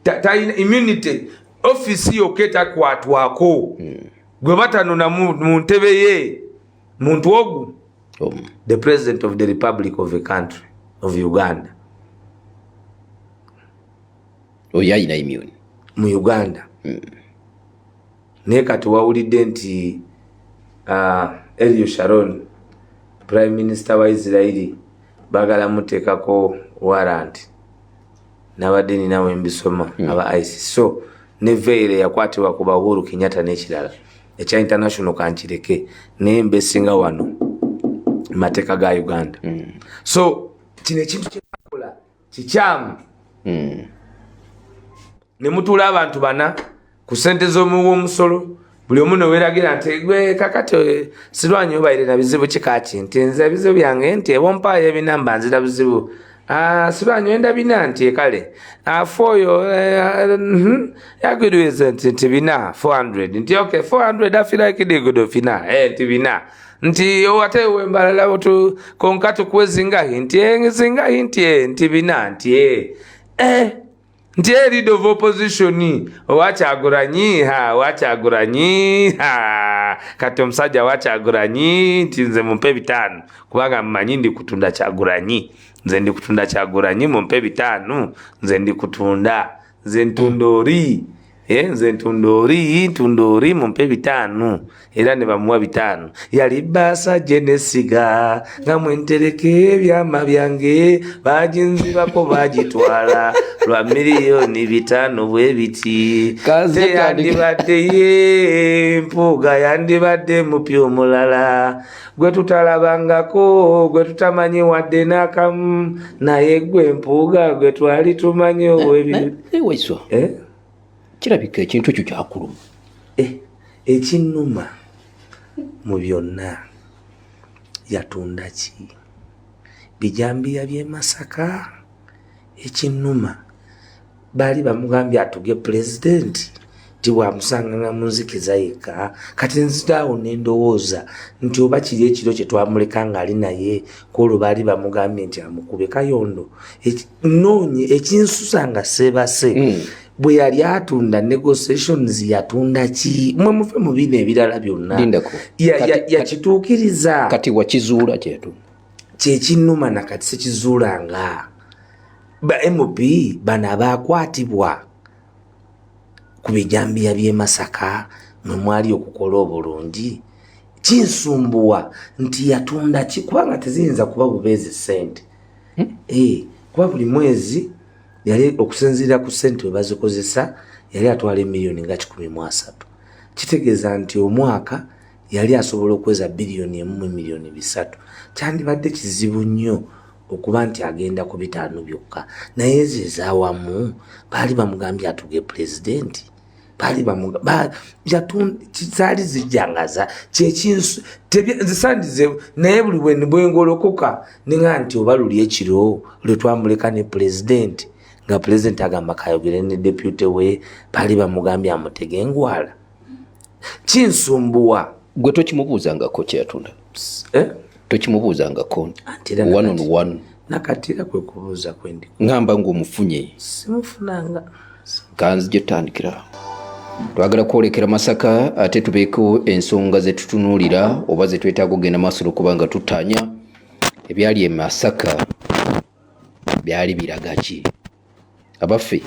talina immunity office yoketa kwatwako gwe batanona mu ntebe ye muntu ogu the president of the republic of a country of Uganda oyayina immune mu Uganda ne kati wawulidde nti Elio Sharon prime minister wa Israeli bagala mutekako warrant nabadde ninawe mbisoma aba ICC so ne veile yakwatibwa ku Uhuru Kenyatta n'ekirala ekya international kankireke nembesinga wano mateka ga Uganda so kino ekintu kyebakola kikyamu ne mutula abantu bana ku sente z'omusolo buli omu neweragira nti gwe kakati sirwanyi obaire na bizibu kikaki nti nze bizibu byange nti ebompaayo ebinamba nzira bizibu sirwanyi wenda bina nti kale afoyo yagwiriweze nti bina 400 nti okay 400 afiraikidigudo fina nti bina nti owate wembalala otu konkatu kwezingahi nti zingahi nti bina nti nti lead of opposition Wacyagulanyi kati omusajja Wacyagulanyi nti nze mumpe 5 kubanga mmanyi ndi kutunda Kyagulanyi nze ndi kutunda Kyagulanyi mumpe 5 nze ndi kutunda nze ntundori nze ntundori mumpe 5 era ne bamuwa 5 yali basa jenesiga nga mwentereke ebyama byange bajinzibako bagitwala lwa miliyoni 5 bwe biti yandibadde ye mpuga yandibadde mupya omulala gwe tutalabangako gwe tutamanyi wadde n'akamu naye gwe mpuga gwe twali tumanyi ow'ebyo kirabika ekintu ekyo kyakuluma ekinnuma mu byonna yatunda ki bijambiya by'e Masaka ekinnuma baali bamugambye atuge pulezidenti nti bwamusangana mu nzikiza yekka kati nzitaawo n'endowooza nti oba kiri ekiro kye twamuleka ng'ali naye kwolwo baali bamugambye nti amukube kayondo noonye ekinsusa nga seebase bwe yali atunda negotiations yatunda ki mwe muve mu bino ebirala byonna yakituukiriza kati wakizuula kyetunda kyekinnuma nakati sekizuulanga ba MB bano abaakwatibwa ku bijambiya by'e Masaka mwe mwali okukola obulungi kinsumbuwa nti yatunda ki kubanga teziyinza kuba bubeezi ssente kuba buli mwezi yali okusinziira ku ssente we bazikozesa yali atwala emiliyoni nga 13 kitegeeza nti omwaka yali asobola okweza biliyoni 1 miliyoni 3 kyandibadde kizibu nnyo okuba nti agenda ku 5 byokka naye ezizaawamu baali bamugambye atuge pulezidenti baali zaali zijjangaza kyekinsu nzisandize naye buli bwengolokoka ninga nti oba luli ekiro lwe twamuleka ne pulezidenti nga pulezidenti agamba kayogere ne depute we baali bamugambye amutege engwala kinsumbuwa gwe tokimubuuzangako kyeyatunda tokimubuuzangako one on one nakatira kwe kubuuza kwendi ngamba ng'omufunye simufunanga kanzije tutandikira twagala kwolekera Masaka ate tubeeko ensonga ze tutunuulira oba ze twetaaga okugenda maaso okubanga tutanya ebyali e Masaka byali biraga ki abaffe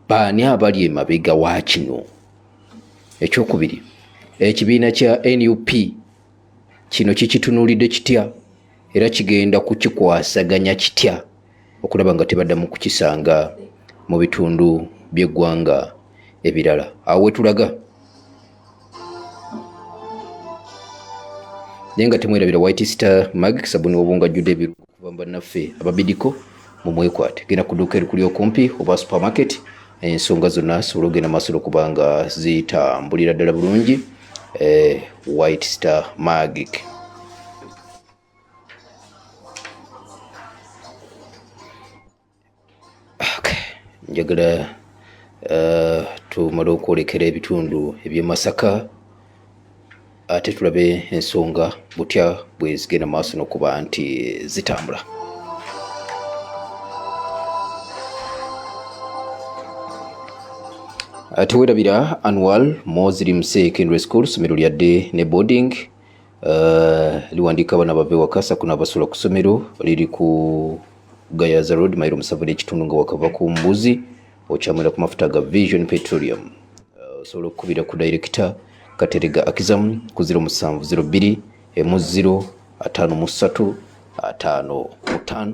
baani abali emabega wa kino ekyokubiri ekibiina kya NUP kino kikitunuulidde kitya era kigenda kukikwasaganya kitya okulaba nga tebaddamu kukisanga mu bitundu by'eggwanga ebirala awo wetulaga naye nga temwerabira White Star Mag sabuni wobunga jjudde ebirukuba bannaffe ababidiko mumwekwate genda ku dduuka erikuli okumpi oba supermarket ensonga zonna sobola ogenda maaso okubanga zitambulira ddala bulungi White Star Magic njagala tumale okwolekera ebitundu eby'e Masaka ate tulabe ensonga butya bwe zigenda maaso n'okuba nti zitambula ate werabira annual Muslim Secondary School somero lyadde ne boarding liwandika abana bave wakasa kuna abasula ku ssomero liri ku Gayaza Road mairo musavule ekitundu nga wakava ku mbuzi ochamwera ku mafuta ga Vision Petroleum solo kubira ku director Katerega Akizam ku 0702 M05355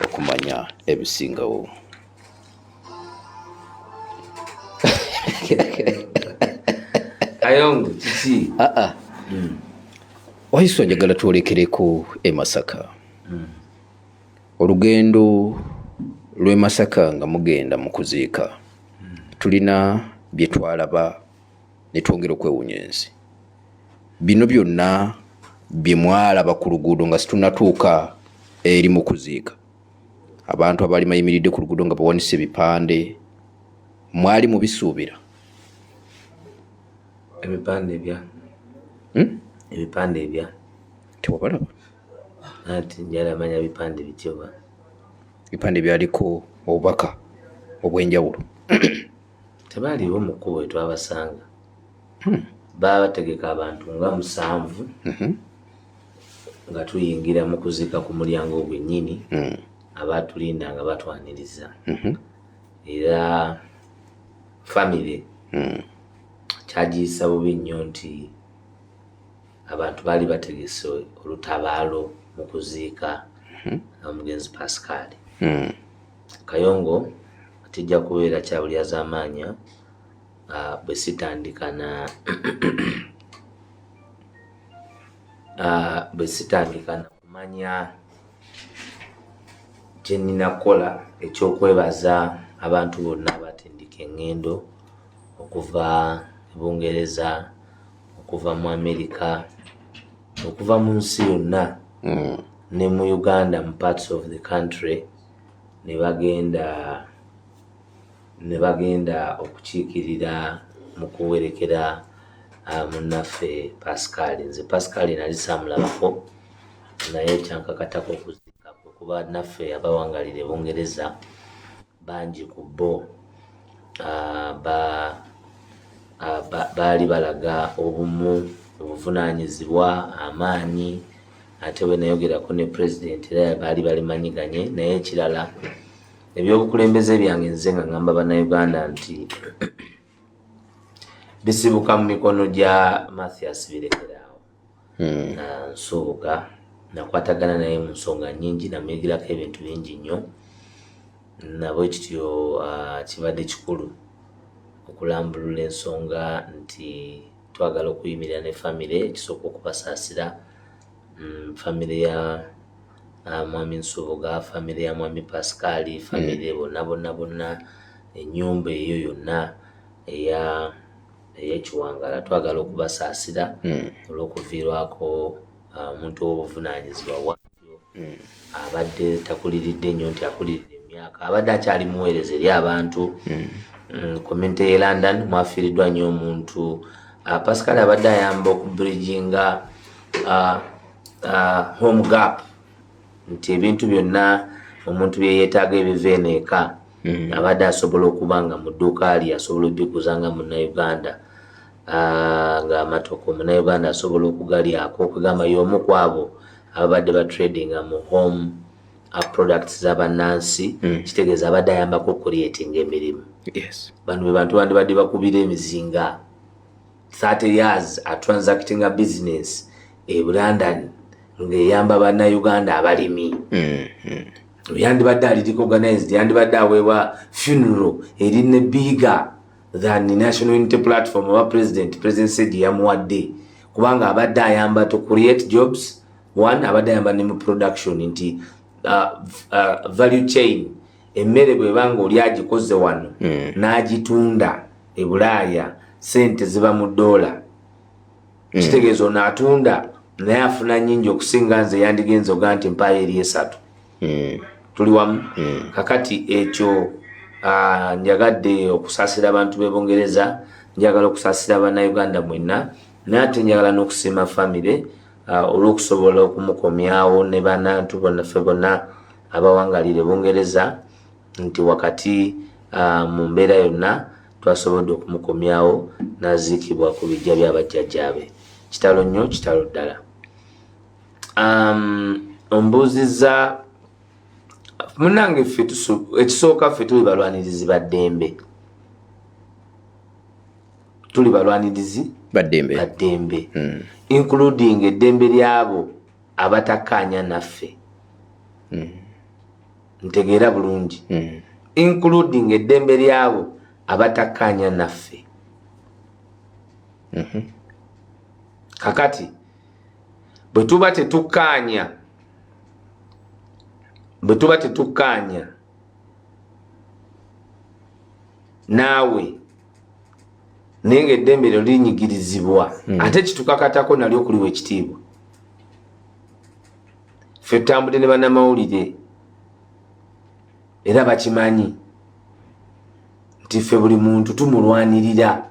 okumanya ebisingawo. Kayongo kiki waiso njagala twolekereko e Masaka olugendo lw'e Masaka nga mugenda mu kuziika tulina bye twalaba ne twongera okwewuunya ensi. Bino byonna bye mwalaba ku luguudo nga situnatuuka eri mu kuziika, abantu abaali mayimiridde ku luguudo nga bawanise ebipande, mwali mubisuubira? ebipande bya ebipande bya tewabalaba? ati njala manya bipande bityoba Ebipande byaliko obubaka obw'enjawulo. tebaliwo mu kkubo twabasanga baba bategeka abantu nga 7 nga tuyingira mu kuziika ku mulyango gwennyini abatulinda nga batwaniriza era family kyagiyisa bubi nnyo nti abantu baali bategese olutabaalo mu kuziika omugenzi Pascal Kayongo tijja kubeera kyabulyazaamaanya bwe sitandikana kumanya kye nninakola ekyokwebaza abantu bonna abatendeka eŋŋendo okuva e Bungereza, okuva mu America, okuva mu nsi yonna ne mu Uganda mu parts of the country ne bagenda okukiikirira mu kuwerekera munnaffe Pascal. Nze Pascal nali saamulabako naye kyankakatako okuziikako kuba naffe abawangalira e Bungereza bangi ku bo baali balaga obumu, obuvunaanyizibwa, amaanyi. Ate bwe nayogerako ne president era baali balimanyiganye. Naye ekirala ebyobukulembeze byange nze nga ngamba bannayuganda nti bisibuka mu mikono gya Mathias birekeraawo. Nsuubuka nakwatagana naye mu nsonga nnyingi, namuyigirako ebintu bingi nnyo, nabwe kityo kibadde kikulu okulambulula ensonga nti twagala okuyimirira ne famire ekisooka okubasaasira, famire ya mwami Nsubuga, famire ya mwami Pascal, famire bonna ennyumba eyo yonna ey'Ekiwangala twagala okubasaasira olw'okuviirwako omuntu w'obuvunaanyizibwa waabyo abadde takuliridde nnyo nti akulirira emyaka, abadde akyali muweereza eri abantu. Community y'e London mwafiiriddwa nnyo omuntu. Pascal abadde ayamba okubridginga home gap, nti ebintu byonna omuntu bye yeetaaga ebiva eno eka abadde asobola okuba nga mu dduuka lye asobola obbikuza nga munnayuganda, nga amatoko munnayuganda asobola okugalyako, okugamba y'omu ku abo ababadde batradinga mu home products z'abannansi. Kitegeeza abadde ayambako okucreatinga emirimu. Bano be bantu bandibadde bakubira emizinga 30 years transacting a business e London ng'eyamba bannayuganda abalimi. Yandibadde ali organized, yandibadde aweebwa funeral erinne bigger than the National Unity Platform oba President said yamuwadde, kubanga abadde ayamba to create jobs. One, abadde ayamba ne mu production nti value chain, emmere bwebanga oli agikoze wano n'agitunda e Bulaaya sente ziba mu $. Kitegeeza ono atunda naye afuna nnyingi okusinga nze yandigenze oga nti empaya eri 3. Tuli wamu? Kakati ekyo njagadde okusaasira abantu b'e Bungereza, njagala okusaasira bannayuganda mwenna, naye ate njagala n'okusiima famire olw'okusobola okumukomyawo ne bannantu bonnaffe bonna abawangalira e Bungereza nti wakati mu mbeera yonna twasobodde okumukomyawo n'aziikibwa ku bijja by'abajjajjaabe. Kitalo nnyo, kitalo ddala. Ombuuzizza munnange ffe ekisooka ffe tuli balwanirizi ba ddembe. Tuli balwanirizi ba ddembe. Including eddembe lyabo abatakkaanya naffe. Ntegeera bulungi. Including eddembe lyabo abatakkaanya naffe. Kakati bwe tuba tetukkaanya naawe naye ng'eddembe lyo linyigirizibwa ate kitukakatako nalyo kuliwa ekitiibwa. Ffe tutambudde ne bannamawulire era bakimanyi nti ffe buli muntu tumulwanirira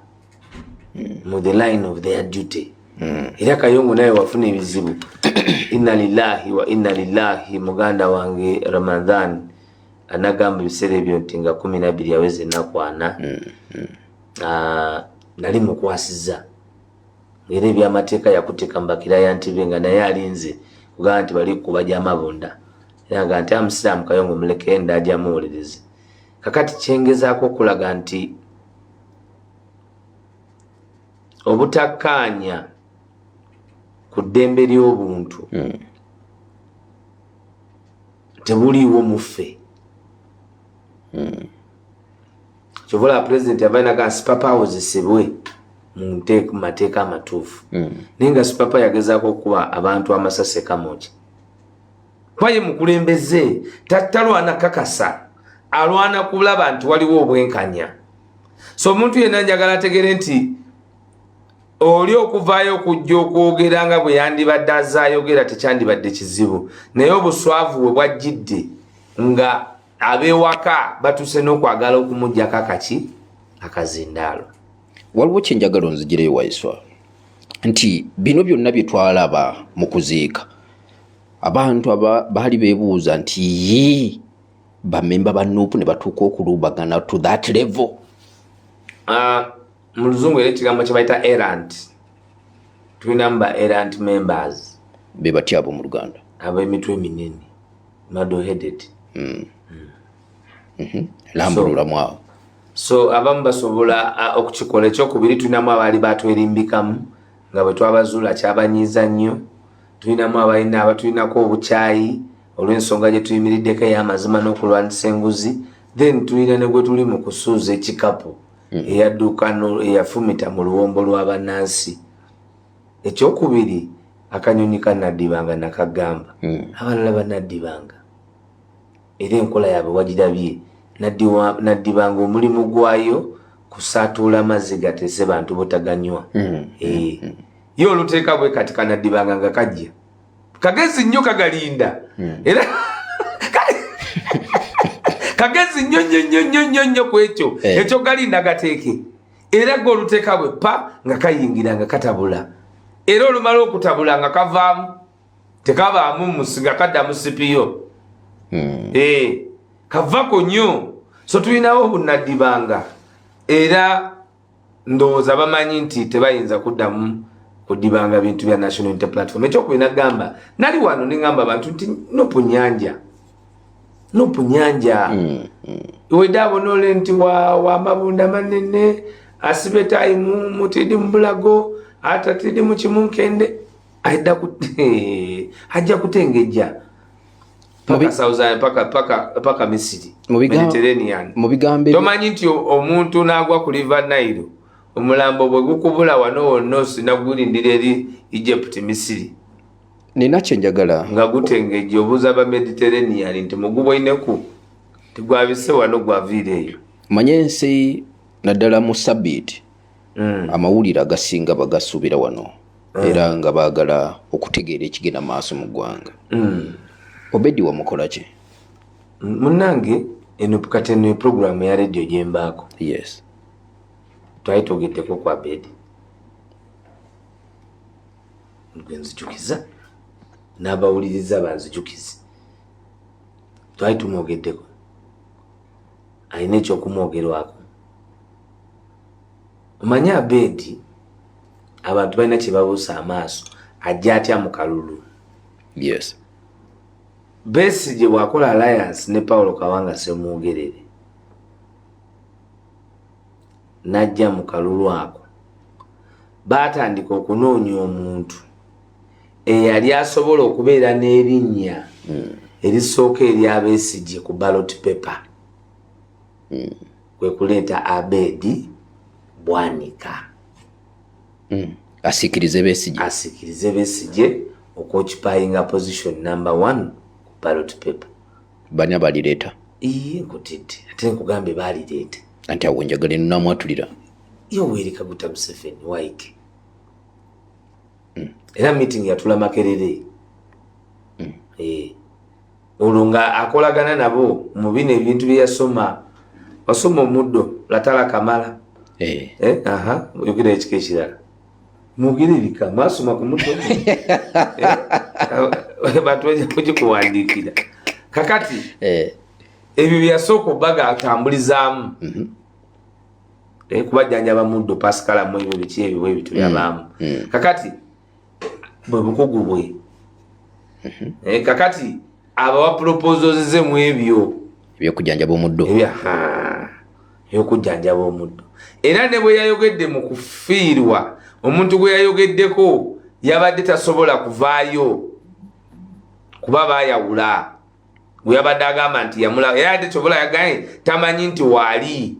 mu the line of their duty. Era Kayongo naye wafuna ebizibu. Inna lillahi wa inna lillahi. Muganda wange Ramadhan anagamba ebiseera ebyo nti nga 12 yaweze ennaku 4. Nali mukwasiza era ebyamateeka yakuteeka mbakira yantibe nga naye alinze kugamba nti bali kubaja amabunda era nga nti amusiraamu Kayongo muleke ndaja muwulirize. Kakati kyengezaako okulaga nti obutakkaanya ku ddembe ly'obuntu tebuliiwo mu ffe. Kyobola President yabainaga sipapa awozesebwe mu mateeka amatuufu. Naye nga sipapa yagezaako okuba abantu amasase kamoki. Kwaye mukulembeze talwana kakasa, alwana kulaba nti waliwo obwenkanya. So omuntu yenna njagala ategere nti oli okuvaayo okujja okwogera nga bwe yandibadde azaayogera tekyandibadde kizibu, naye obuswavu bwe bwajjidde nga ab'ewaka batuuse n'okwagala okumuggyako akazindaalo. Waliwo kyenjagala onzigireyo Waiswa nti bino byonna bye twalaba mu kuziika abantu baali beebuuza nti ye bamemba ba Nuupu ne batuuka okulubagana to that level. Mu luzungu era ekigambo kye bayita errant. Tulinamu ba errant members. Be batya abo mu Luganda? Ab'emitwe eminene. Muddle-headed. Lambululamu awo. So abamu basobola okukikola. Ekyokubiri tulinamu abaali batwerimbikamu nga bwe twabazuula kyabanyiiza nnyo. Tulinamu abalina abatulinako obukyayi olw'ensonga gye tuyimiriddeko ey'amazima n'okulwanisa enguzi. Then tulina ne gwe tuli mu kusuuza ekikapu eyadduka eyafumita mu luwombo lw'abannansi. Ekyokubiri akanyonyi kanaddibanga nakagamba. Abalala banaddibanga era enkola yaabwe wagirabye. Naddibanga omulimu gwayo kusaatuula amazzi gateese bantu botaganywa. Ye oluteeka bwe kati kanaddibanga nga kajja kagezi nnyo kagalinda era kagezi nnyo ku ekyo ekyo galinda gateeke era gwe oluteeka bwe pa nga kayingira nga katabula era olumala okutabula nga kavaamu tekabaamu musinga kadda mu sipiyo. Kavako nnyo. So tulinawo bunnaddibanga era ndowooza bamanyi nti tebayinza kuddamu kuddibanga bintu bya National Unity Platform. Ekyokubiri nagamba nali wano nengamba abantu nti Nuupu nyanja weddaabo noole nti wa mabunda manene asibe tayimu mutidi mu bulago atatidi mu kimunkende ajja kutengejja paka Southern paka Misiri Mediterranean. Tomanyi nti omuntu n'agwa ku River Nile omulambo bwe gukubula wano wonna sinagulindira eri Egypt Misiri. Nina kyenjagala nga gutengejja obuuza ba Mediterranean nti mugubwoineku tigwabise wano gwaviireeyo. Manye ensi naddala mu Sabbiiti amawulire agasinga bagasuubira wano era nga baagala okutegeera ekigenda maaso mu ggwanga. Obedi wamukola ki? Munnange eno kati eno program ya radio gyembaako. Yes. Twali twogeddeko kwa Bedi. Nzijukiza n'abawuliriza banzijukize. Twali tumwogeddeko. Alina ekyokumwogerwako. Omanyi Abedi abantu balina kye babuusa amaaso ajja atya mu kalulu. Yes. Besigye bwakola alliance ne Paulo Kawanga Ssemwogerere najja mu kalulu ako baatandika okunoonya omuntu eyali asobola okubeera n'erinnya erisooka erya Besigye ku ballot paper kwe kuleeta Abedi Bwanika asikirize Besigye occupying position number 1 ku ballot paper. Banya balireeta nkutidde ate nkugambe baalireeta anti awo njagala eno namwatulira Yoweri Kaguta Museveni waike era meeting yatula Makerere olwo nga akolagana nabo mu bino ebintu bye yasoma wasoma omuddo Latala Kamala oyogera ekika ekirala mugire ebika mwasoma ku muddo bantu bajja kugikuwandiikira kakati ebyo byasooka obbaga atambulizaamu kubajjanjaba muddo Pascal mu ebyo biki ebyo bwe bitu byabaamu kakati bwe bukugu bwe kakati abawa proposals ze mu ebyo ebyokujjanjaba omuddo ebyokujjanjaba omuddo era ne bwe yayogedde mu kufiirwa omuntu gwe yayogeddeko yabadde tasobola kuvaayo kuba baayawula gwe yabadde agamba nti yamula era ate kyobola yagaye tamanyi nti waali.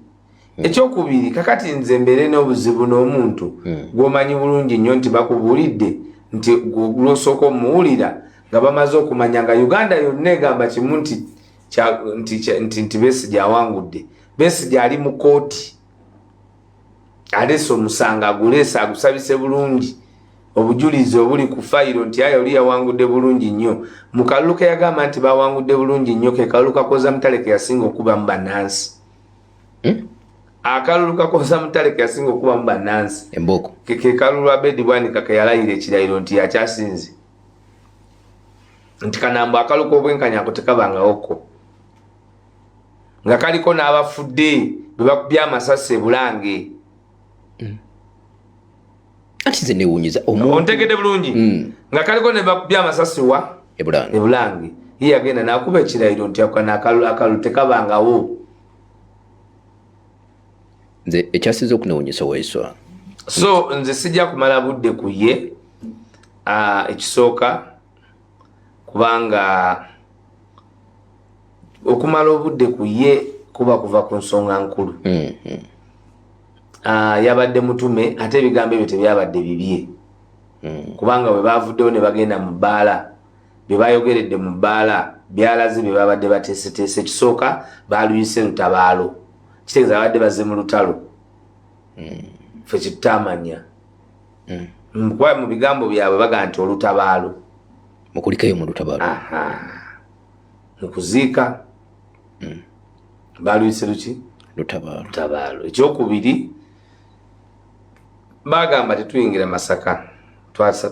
Ekyokubiri kakati nze mbeere n'obuzibu n'omuntu gw'omanyi bulungi nnyo nti bakubuulidde nti lw'osooka omuwulira nga bamaze okumanya nga Uganda yonna egamba kimu nti Besigye awangudde. Besigye ali mu kooti aleese omusango aguleese agusabise bulungi obujulizi obuli ku fayiro nti ayo oli yawangudde bulungi nnyo mu kalulu ke yagamba nti bawangudde bulungi nnyo ke kalulu kakoza Mutale ke yasinga okuba mu bannansi. Akalulu kakoza Mutale ke yasinga okuba mu bannansi emboko ke kalulu Abedi Bwanika ke yalayira ekirayiro nti yakyasinze nti kanambo akaluko obwenkanyako tekabangawoko nga kaliko n'abafudde bwe bakubye amasasi e Bulange. Ati ze newunyiza ontegedde bulungi nga kaliko ne bakubye amasasi wa e Bulange ye yagenda n'akuba ekirayiro nti akalu tekabangawo. Nze ekyasinze okunewunyisa Waiswa. So nze sijja kumala budde ku ye ekisooka kubanga okumala obudde ku ye kuba kuva ku nsonga nkulu. Yabadde mutume ate ebigambo ebyo tebyabadde bibye kubanga bwe bavuddewo ne bagenda mu bbaala bye bayogeredde mu bbaala byalaze bye babadde bateeseteese. Ekisooka baaluyise lutabaalo kitegeeza babadde bazze mu lutalo ffe kitutamanya kuba mu bigambo byabwe baga nti olutabaalo mukulikeyo mu lutabaalo mu kuziika baaluyise luki lutabaalo. Ekyokubiri bagamba tetuyingira Masaka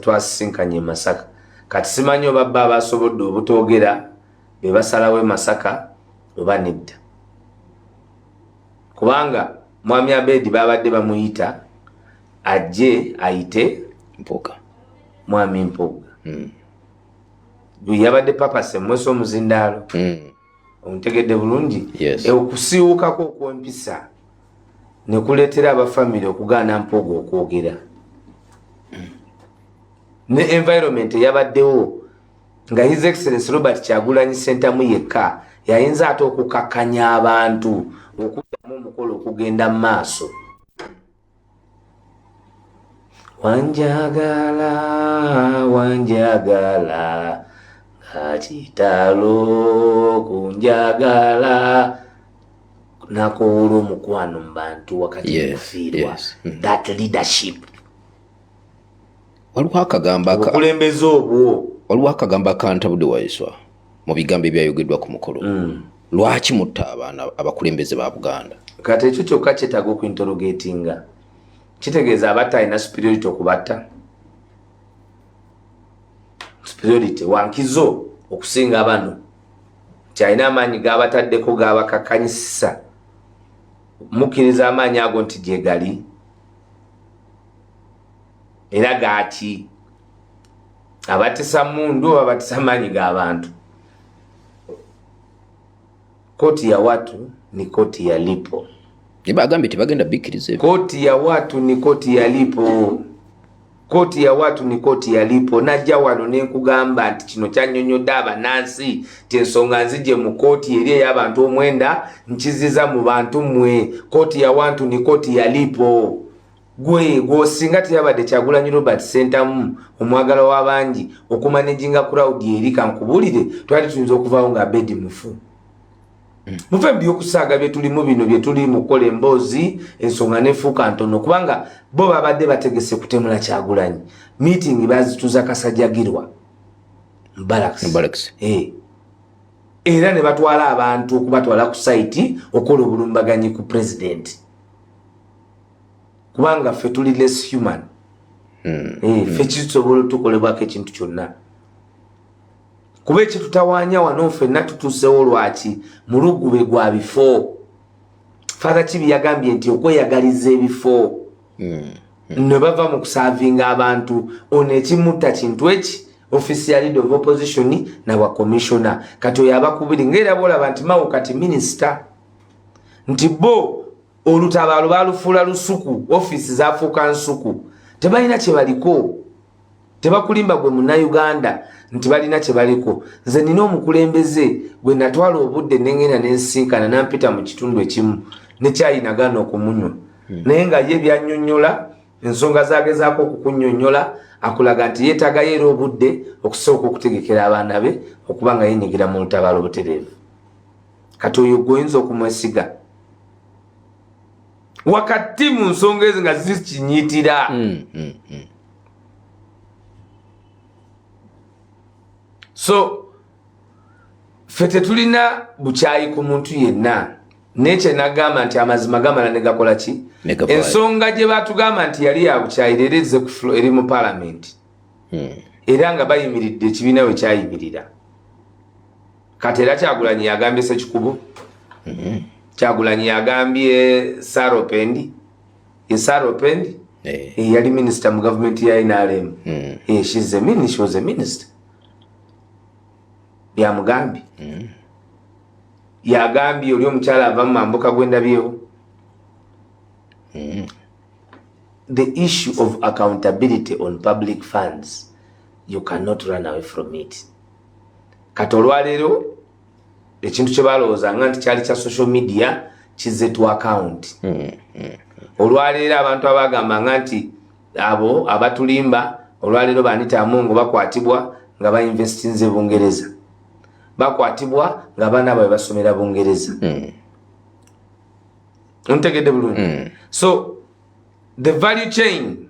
twasisinkanye Masaka kati simanyi oba bba abasobodde obutoogera be basalawo Masaka oba nedda kubanga Mwami Abedi babadde bamuyita ajje ayite Mpoga Mwami Mpoga yabadde Papa Ssemweso omuzindaalo ontegedde bulungi. Okusiiwukako okw'empisa ne kuleetera abafamily okugaana Mpoga okwogera ne environment eyabaddewo nga His Excellency Robert Kyagulanyi Ssentamu yekka yayinza ate okukakkanya abantu okuddamu omukolo okugenda mu maaso. Wanjagala kitalo kunjagala nakuwula omukwano mu bantu wakati okufiirwa. That leadership waliwo akagambo obukulembeze obwo waliwo akagambo akantabudde Waiswa mu bigambo ebyayogeddwa ku mukolo. Lwaki mutta abaana abakulembeze ba Buganda? Kati ekyo kyokka kyetaaga okuinterogatinga. Kitegeeza abatta alina superiority okubatta superiority wankizo okusinga bano nti alina amaanyi g'abataddeko g'abakakkanyisisa mukkiriza amaanyi ago nti gye gali era gaaki abatisa mundu abatisa maanyi g'abantu. Koti ya watu ni koti yalipo. Bagambye tebagenda bikkiriza. Koti ya watu ni koti yalipo. Koti ya watu ni koti yalipo. Najja wano ne nkugamba nti kino kyannyonnyodde abanansi ti ensonga nzije mu koti eri ey'abantu omwenda nkiziza mu bantu mmwe. Koti ya watu ni koti yalipo. Gwe gwosinga teyabadde Kyagulanyi Robert Sentamu omwagala w'abangi okumanejinga crowd eri kankubulire twali tuyinza okuvaawo nga Abedi mufu. Mufe by'okusaaga bye tulimu bino bye tuli mu kukola emboozi ensonga nefuuka ntono kubanga bo babadde bategese kutemula Kyagulanyi. Meeting bazituza Kasajjagirwa Barracks. Era ne batwala abantu okubatwala ku site okola obulumbaganyi ku president. Kubanga ffe tuli less human. Ffe kisobola tukolebwako ekintu kyonna. Kuba ekitutawaanya wano ffenna tutuusewo lwaki mulugube gwa bifo. Father Kibi yagambye nti okweyagaliza ebifo ne bava mu kusaavinga abantu ono ekimutta kintu eki official leader of opposition nabwa commissioner kati oyo abakubiri ng'era bolaba nti mawo kati minister nti bo olutabaalo balufuula lusuku office zaafuuka nsuku tebalina kye baliko tebakulimba gwe Munnayuganda nti balina kye baliko. Nze nina omukulembeze gwe natwala obudde nengenda nensinkana nampita mu kitundu ekimu ne kyayinagana okumunywa naye nga ye byannyonnyola ensonga zagezaako okukunnyonnyola akulaga nti yeetagayo era obudde okusooka okutegekera abaana be okuba nga yenyigira mu lutabaalo obutereevu. Kati oyo gwoyinza okumwesiga wakati mu nsonga ezo nga zikinyiitira. So ffe tetulina bukyayi ku muntu yenna nekye nagamba nti amazima gamala ne gakola ki ensonga gye batugamba nti yali ya bukyayi leero ezze ku floor eri mu parliament era nga bayimiridde ekibiina we kyayimirira. Kati era Kyagulanyi yagambye Ssekikubo Kyagulanyi yagambye Saropendi yali minister mu government ya NRM. She was a minister. Yamugambye yagambye oli omukyala ava mu mambuka gwendabyewo. The issue of accountability on public funds, you cannot run away from it. Kati olwaleero ekintu kye balowoozanga nti kyali kya social media kizze to account. Olwaleero abantu abagambanga nti abo abatulimba olwaleero Anita Amongo bakwatibwa nga bainvestinze Bungereza, bakwatibwa nga abaana baabwe basomera Bungereza. Ontegedde bulungi. So the value chain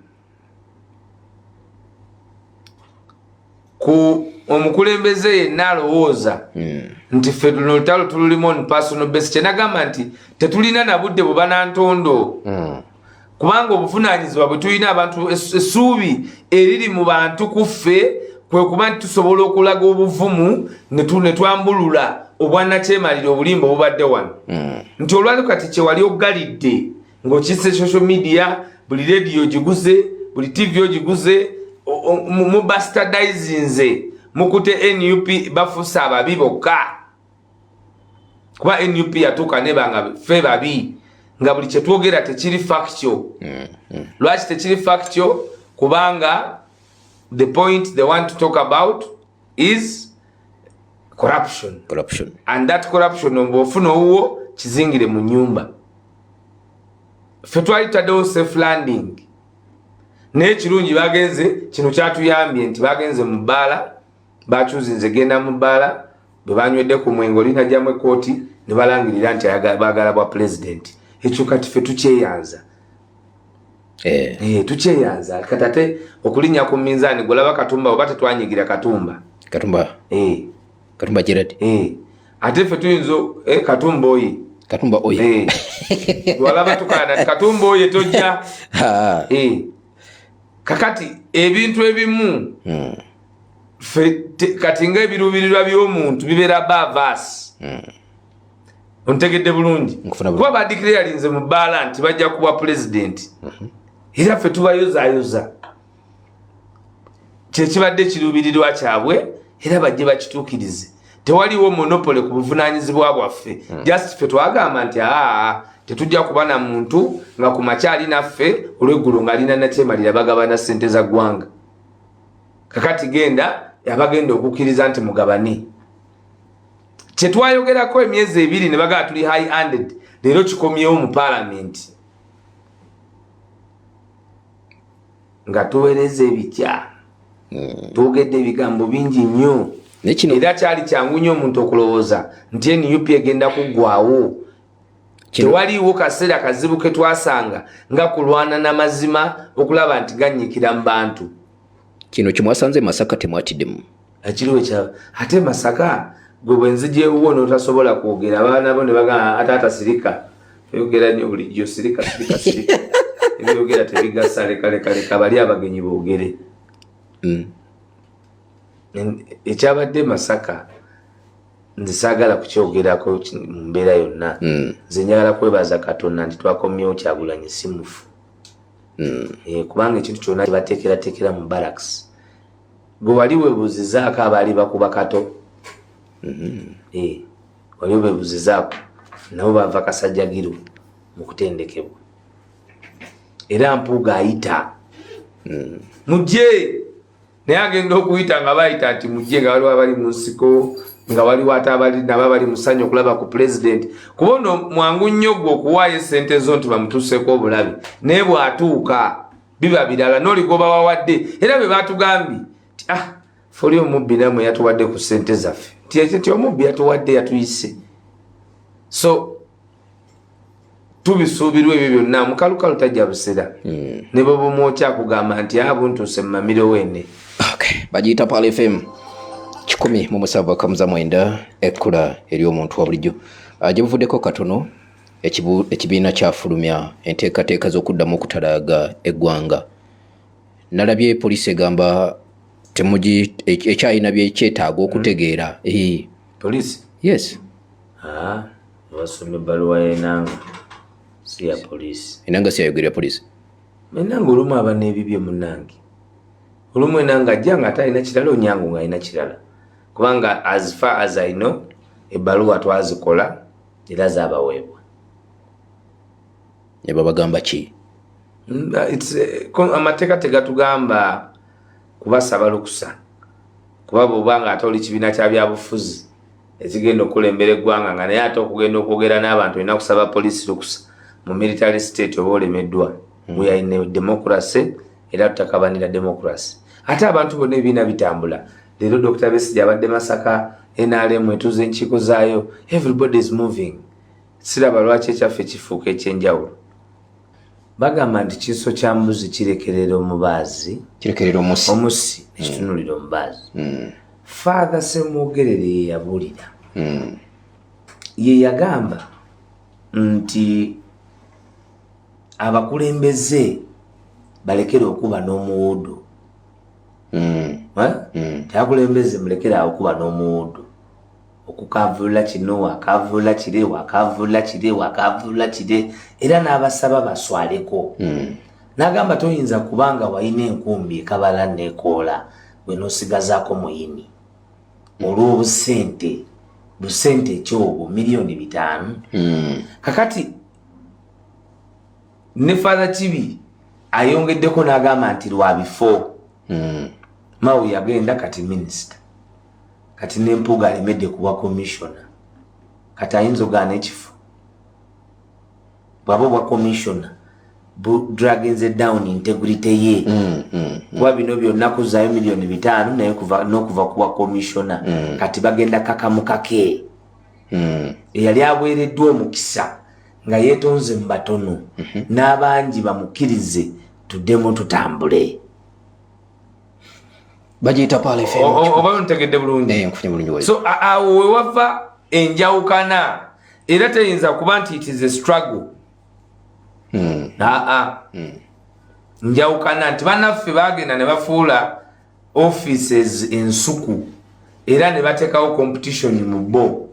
ku omukulembeze yenna alowooza nti ffe luno olutalo tululimu on personal basis. Kyenagamba nti tetulina na budde bubanantondo kubanga obuvunaanyizibwa bwe tulina abantu essuubi eriri mu bantu ku ffe kwe kuba nti tusobola okulaga obuvumu ne twambulula obwannakyemalira obulimba obubadde wano. Nti olwali kati kye wali oggalidde ng'okisse social media, buli radio ogiguze, buli TV ogiguze, mu bastardizinze mukute NUP bafuuse ababi bokka. Kuba NUP yatuuka nebanga ffe babi nga buli kye twogera tekiri factual. Lwaki tekiri factual? Kubanga the point they want to talk about is corruption. And that corruption obufuna owuwo kizingire mu nyumba. Ffe twalitaddewo safe landing. Naye kirungi bagenze kino kyatuyambye nti bagenze mu bbaala bakyuzinze genda mu bbaala bwe banywedde ku mwengo linajjamu ekooti ne balangirira nti baagala bwa president. Ekyo kati ffe tukyeyanza. Tukyeyanza kati ate okulinnya ku minzaani golaba Katumba oba tetwanyigira Katumba Gerard ate ffe tuyinza Katumba oye walaba tukana Katumba oye tojja. Kakati ebintu ebimu kati ng'ebiruubirirwa by'omuntu bibeera bavas. Ontegedde bulungi kuba badikiralinze mu bbaala nti bajja kuba president era ffe tubayozaayoza kyekibadde kiruubirirwa kyabwe era bajje bakituukirize. Tewaliwo monopole ku buvunaanyizibwa bwaffe. Just ffe twagamba nti tetujja kuba na muntu nga ku makyali naffe olw'eggulu ng'alina nakyemalira bagabana ssente za ggwanga. Kakati genda yabagenda okukkiriza nti mugabane. Kyetwayogerako emyezi 2 ne bagala tuli high-handed, leero kikomyewo mu paalamenti. Nga tuweereza ebikya. Twogedde ebigambo bingi nnyo. Era kyali kyangu nnyo omuntu okulowooza nti NUP egenda kuggwaawo. Tewaliiwo kaseera kazibu ke twasanga nga kulwana n'amazima okulaba nti gannyikira mu bantu. Kino kimwasanze Masaka temwatiddemu. Ekiriwo kya ate Masaka gwe bwenzijeewo n'otasobola kwogera abaana bo ne bagamba ataata sirika. Oyogera nnyo bulijjo sirika. Ebyogera tebigasa leka bali abagenyi boogere. Ekyabadde Masaka nze saagala kukyogerako mu mbeera yonna. Nze njagala kwebaza Katonda nti twakomyewo Kyagulanyi si mufu. Kubanga ekintu kyonna kibateekerateekera mu barracks. Gwe wali weebuuzizaako abaali bakuba Kato. Wali weebuuzizaako nabo bava Kasajjagiru mu kutendekebwa. Era Mpuuga ayita. Mujje! Naye agenda okuyita nga bayita nti mujje nga waliwo abali mu nsiko, nga waliwo ate nabo bali musanyu okulaba ku president. Kuba ono mwangu nnyo gwe okuwaayo essente zo nti bamutuuseeko obulabe. Naye bw'atuuka biba birala n'oligoba wawadde. Era bwe baatugambye nti foli omubbi namwe yatuwadde ku ssente zaffe. Nti omubbi yatuwadde yatuyise. So tubisuubirwa ebyo byonna mukalukalu tajja busera. Ne bwe bumwokya kugamba nti buntuuse mu mamiro wene. Bagiyita Paul FM 107.9 ekkula ery'omuntu wa bulijjo. Gye buvuddeko katono ekibiina kyafulumya enteekateeka z'okuddamu okutalaaga eggwanga. Nalabye poliisi egamba ekyalina byekyetaaga okutegeera. Poliisi? Yes. Wasomye ebbaluwa y'Enanga si ya poliisi. Enanga si yayogerera poliisi. Enanga olumu aba n'ebibyo munnange. Olumu Enanga ajja nga talina kirala, Onyango ng'alina kirala. Kubanga as far as I know, ebbaluwa twazikola era zaabaweebwa. Ne babagamba ki? Amateeka tegatugamba kubasaba lukusa. Kuba bw'obanga ate oli kibiina kya byabufuzi ekigenda okulembera eggwanga nga naye ate okugenda okwogera n'abantu olina kusaba poliisi lukusa mu military state oba olemeddwa. We are in a democracy era tutakabanira democracy. Ate abantu bonna ebibiina bitambula. Leero Dr. Besigye abadde Masaka, NRM etuze enkiiko zaayo. Everybody is moving. Siraba lwaki ekyaffe kifuuka ekyenjawulo. Bagamba nti kiso kya mbuzi kirekerera omubaazi. Kirekerera omusi. Omusi ekitunulira omubaazi. Father Semwogerere ye yabuulira. Ye yagamba nti abakulembeze balekere okuba n'omuwuudo. Tyakulembeze mulekere awo okuba n'omuwuudo. Okukavula kino, wakavula kire, wakavula kire, wakavula kire. Era n'abasaba baswaleko. N'agamba toyinza kubanga wayina enkumbi ekabala n'ekoola gwe n'osigazaako muyini. Olw'obusente, busente ekyobo $5,000,000. Kakati ne Father Kibi ayongeddeko n'agamba nti lwa bifo. Mau yagenda kati minister. Kati n'Empuuga alemedde kuba commissioner. Kati ayinza ogaana ekifo. Bw'aba obwa commissioner dragging down integrity ye. Kuba bino byonna kuzaayo $5,000,000 naye n'okuva kuba commissioner. Kati bagenda kakamukake. Eyali aweereddwa omukisa nga yeetonze mu batono. N'abangi bamukkirize tuddemu tutambule. Bagiyita Paul FM. Oba ntegedde bulungi. Nfunye bulungi. So awo we wava enjawukana era teyinza kuba nti it is a struggle. Njawukana nti bannaffe bagenda ne bafuula offices ensuku era ne bateekawo competition mu bo.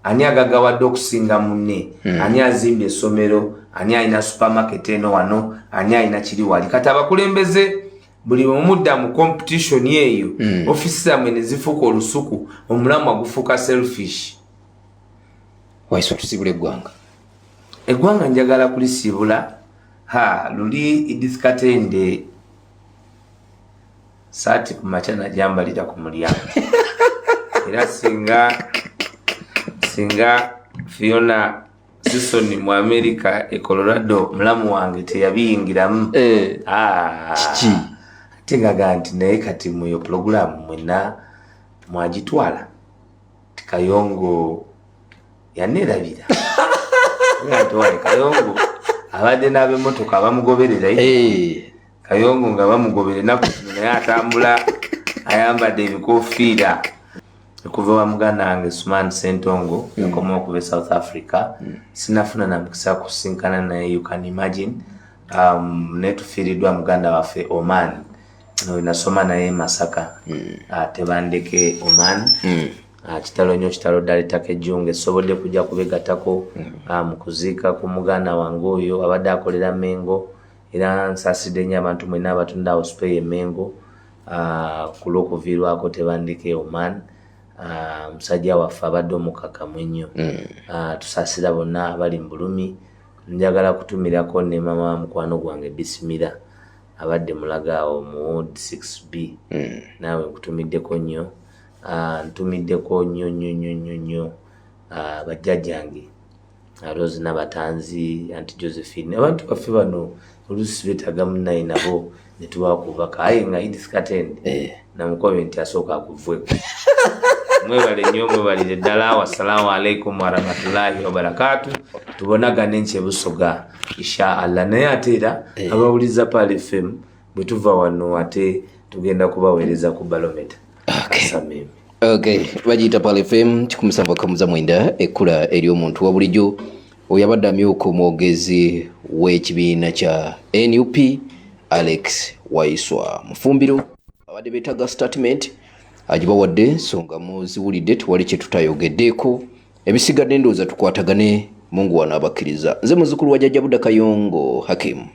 Ani agagawadde okusinga munne, ani azimbye essomero, ani alina supermarket eno wano, ani alina kiri wali. Kati abakulembeze buli omudda mu competition eyo office zammwe ne zifuuka olusuku omulamwa gufuuka selfish. Waiswa tusibula eggwanga njagala kulisiibula luli Edith Katende saati ku makya najambalira ku mulyango era singa Fiona Sisson mu America e Colorado mulamu wange teyabiyingiramu kiki tegaga nti naye kati muyo programu mwena mwagitwala Kayongo yanerabira ngatowaye Kayongo abadde n'abemotoka bamugoberera Kayongo nga bamugoberera naku naye atambula ayambadde ebikofiira okuva wa muganda wange Suman Sentongo yakoma okuva South Africa sinafuna na mukisa kusinkana naye you can imagine netufiiridwa muganda waffe Oman nasoma naye Masaka tebandeke Oman kitalo nnyo kitalo ddala ettaka ejjungu esobodde kujja kubegatako mu kuziika ku muganda wange oyo abadde akolera Mengo era nsaasidde nnyo abantu mwena abatunda awo spray Mengo ku lw'okuviirwako tebandeke Oman musajja waffe abadde omukakamu ennyo tusaasira bonna abali mu bulumi. Njagala kutumirako ne mama wa mukwano gwange Bisimira abadde mulaga awo mu Ward 6B naawe nkutumiddeko nnyo ntumiddeko nnyo bajjajjange Rose n'abatanzi Aunty Josephine abantu baffe bano oluusi beetaga munnaye nabo ne tubakubaka aye nga Edith Katende namukobe nti asooka akuvweko. Mwebale nnyo mwebalire ddala. Wassalamu alaikum warahmatullahi wabarakatu. Tubonagane Nchebusoga inshallah naye ate era abawuliza Pal FM bwe tuva wano ate tugenda kubaweereza ku balometa. Bagiyita Pal FM 97.9 ekkula eri omuntu wa bulijjo oyo abadde amyuka omwogezi w'ekibiina kya NUP Alex Waiswa Mufumbiro abadde beetaga statement agibawadde songa muziwulidde tewali kye tutayogeddeeko ebisigadde ndowooza tukwatagane Mungu wanaabakiriza. Nze muzzukulu wa Jjajja Budda Kayongo Hakim.